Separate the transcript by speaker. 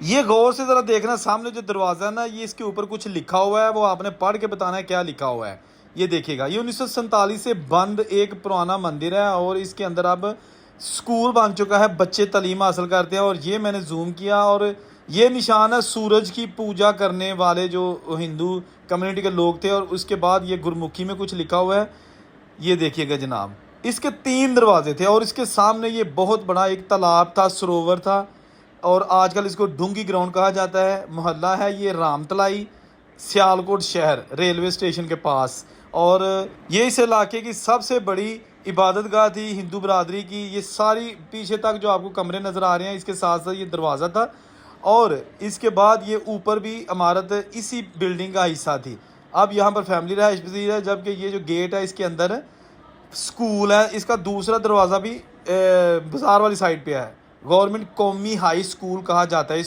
Speaker 1: ये गौर से ज़रा देखना, सामने जो दरवाज़ा है ना, ये इसके ऊपर कुछ लिखा हुआ है, वो आपने पढ़ के बताना है क्या लिखा हुआ है। ये देखिएगा, ये 1947 से बंद एक पुराना मंदिर है और इसके अंदर अब स्कूल बन चुका है, बच्चे तालीम हासिल करते हैं। और ये मैंने जूम किया और ये निशान है सूरज की पूजा करने वाले जो हिंदू कम्युनिटी के लोग थे। और उसके बाद ये गुरमुखी में कुछ लिखा हुआ है, ये देखिएगा जनाब। इसके 3 दरवाजे थे और इसके सामने ये बहुत बड़ा एक तालाब था, सरोवर था। और आजकल इसको डूंगी ग्राउंड कहा जाता है। मोहल्ला है ये रामतलाई, सियालकोट शहर, रेलवे स्टेशन के पास। और ये इस इलाके की सबसे बड़ी इबादत गाह थी हिंदू बरादरी की। ये सारी पीछे तक जो आपको कमरे नज़र आ रहे हैं, इसके साथ साथ ये दरवाज़ा था। और इसके बाद ये ऊपर भी इमारत इसी बिल्डिंग का हिस्सा थी। अब यहाँ पर फैमिली रहाइश पजीर है, जबकि ये जो गेट है इसके अंदर स्कूल है। इसका दूसरा दरवाज़ा भी बाज़ार वाली साइड पे है। गवर्नमेंट कौमी हाई स्कूल कहा जाता है